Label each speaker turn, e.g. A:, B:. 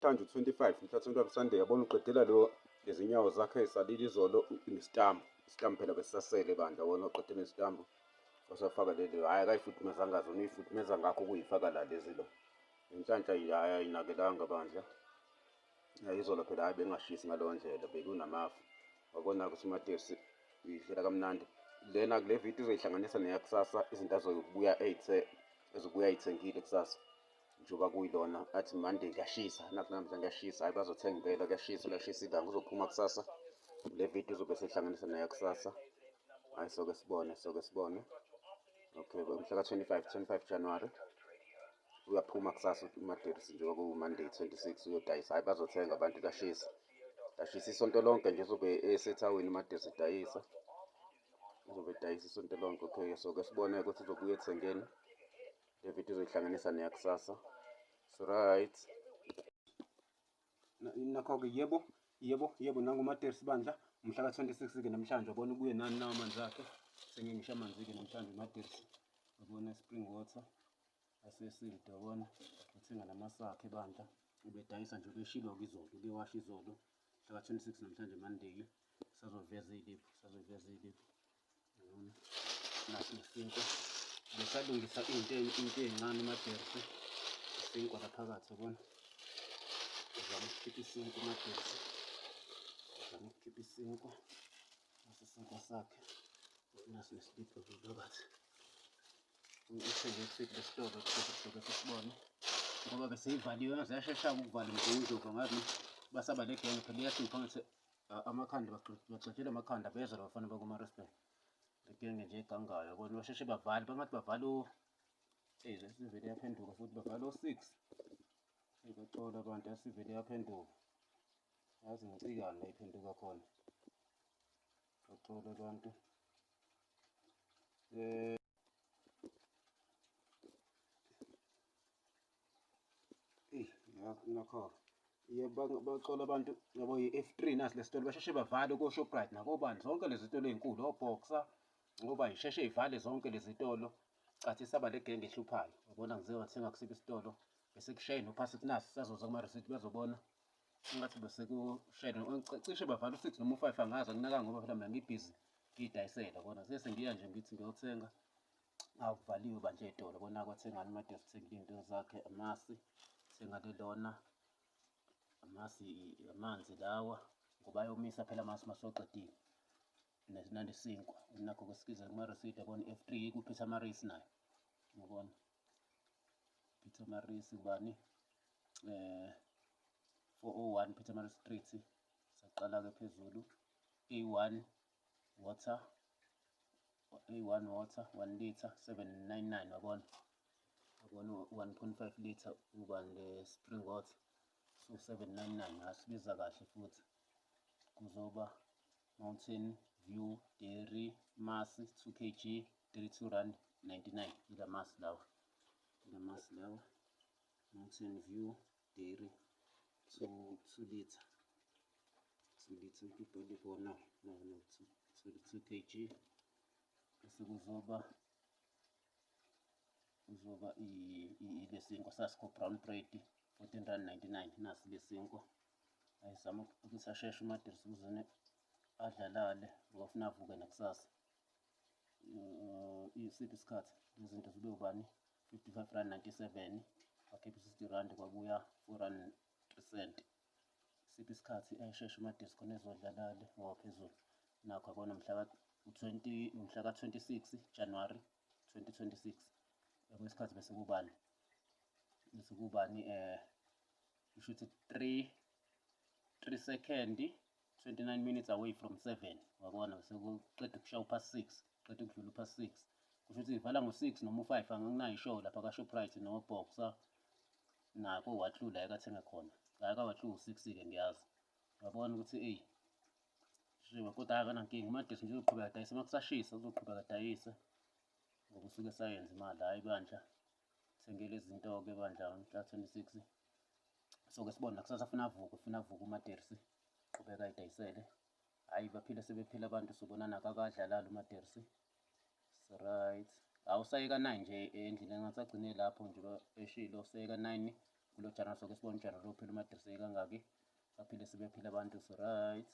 A: Thanje 25 mhla 25 Sunday yabona uqedela lo lezinyawo zakhe esalile izolo nesitambu. Isitambu phela besisasele bandla wona oqedele nesitambu. Wasafaka leli hhayi akayifudumezanga zona uyifudumeza ngakho kuyifaka la lezi lo. Inhlanhla hhayi ayinakelanga bandla. Izolo phela hhayi bengashisi ngaleyo ndlela bekunamafu. Wabona ukuthi uMateksi uyidlela kamnandi. Lena kule video izoyihlanganisa neyakusasa izinto ezobuya ayithengile kusasa. Njengoba kuyilona athi Monday kuyashisa nathi namhlanje kuyashisa hhayi bazothenga impela kuyashisa ilanga kuzophuma kusasa. Le video izobe seyihlanganisa neyakusasa. Hhayi soke sibone. Okay, mhla ka-25 January uyaphuma kusasa uMateksi njengoba ku-Monday 26 uyodayisa. Hhayi bazothenga abantu kuyashisa. Kuyashisa isonto lonke nje uzobe esethawini uMateksi edayisa. Uzobe edayisa isonto lonke. Okay, soke sibone ukuthi uzobuya ethengeni. Le video izoyihlanganisa neyakusasa. So right. Nakho-ke yebo nanguMateksi bandla. Mhla ka-26-ke namhlanje wabona ubuye nani nawo amanzi akhe. Sengengisho amanzi-ke namhlanje uMateksi. Wabona spring water. Aseside wabona. Uthenga namasakhe bandla. Ubedayisa nje ubeshilo izolo. Ubewasha izolo. Mhla ka-26 namhlanje Monday. Sazoveza iy'liphu. Nasi isinkwa. Besalungisa into ey'ncane uMateksi. Isinkwa laphakathi yabona. Uzama ukukhipha isinkwa uMateksi. Nasi isinkwa sakhe. Nasi nesiliphu phakathi. Uthenge ekusiphi lesitolo soke sisibone. Ngoba beseyivaliwe ngaze yashesha ukuvala umdludlungu ngathi basaba le genge phela iyahlupha ngathi amakhanda bagxotshela amakhanda beza la bafana bakuMaritzburg. Le genge nje egangayo yabona basheshe bavale bangathi bavalo sivele yaphenduka futhi bavalo 6. Bacela abantu asivele yaphenduka. Yazi ngicikana la iphenduka khona. Bacela abantu nakho bacela abantu yabo i-F3 nasi lesitolo basheshe bavale ko-Shoprite nakobani zonke lezi zitolo ey'nkulu o-Boxer ngoba yisheshe ivale zonke lezi zitolo. Cathi saba le genge ehluphayo. Wabona ngize wathenga kusiphi isitolo bese kushaye nophasithi nasi sazoza kuma-receipt bazobona ngathi bese kushayela cishe bavale u-6 noma u-5 angazi akunakanga ngoba phela mina ngibhizi ngiy'dayisela bona sese ngiya nje ngithi ngiyothenga kuvaliwe bandla ey'tolo bona kwathengani uMateksi uthengile into zakhe amasi thenga lelona amanzi lawa ngoba ayomisa phela amasi masoqedile nesinkwa nakho kwesikiza kuma-receipt yabona i-F3 ku-Peter Maris nayo yabona Peter Maris ubani 401 Peter Maris Street saqala-ke phezulu A1 water 1 litre 799 wabona 1.5 litre uba le-spring water so 799 asibiza kahle futhi. Kuzoba Mountain View Dairy masi 2 kg 32.99 ila masi lawa Mountain View Dairy 2 litre no 2 kg bese kuzoba ilesinkwa sasikho brown bread 14.99 nasi lesinkwa. Ayizama ukuthi asheshe uMateksi uzone adlalale ngoba ufuna avuke nakusasa. Isiphi isikhathi izinto zibe ubani 55.97 wakhipha 60 rand kwabuya 4 rand 3 cent. Isiphi isikhathi ayisheshe uMateksi khona ezodlalale ngoba phezulu nakho abona mhla ka-26 January 2026 yabo isikhathi bese kubani kusho ukuthi 3 second 29 minutes away from 7 wabona bese kuqeda ukushaya past 6 qeda ukudlula past 6 kusho ukuthi ivala ngo-6 noma u-5 anginayo ishow lapha ka-Shoprite no-Boxer nako wahlula ekathenga khona hhayi kawahlula u-6-ke ngiyazi wabona ukuthi kodwa akanankinga uMateksi nje uzoqhubeka adayise makusashisa uzoqhubeka adayise ngoba usuke esayenza imali hhayi bandla thenge lezi zinto-ke bandla mhla 26 soke sibona nakusasa funa avuke uMateksi qhubeka ayidayisele hhayi sebephila abantu sobona nakho akadlalala uMateksi. Right awusayeka 9 nje endlini engathi agcine lapho nje eshilo usayeka 9 kulo channel soke sibona ujana lophila umadirisa kangaki, saphinde sibe phila abantu so right.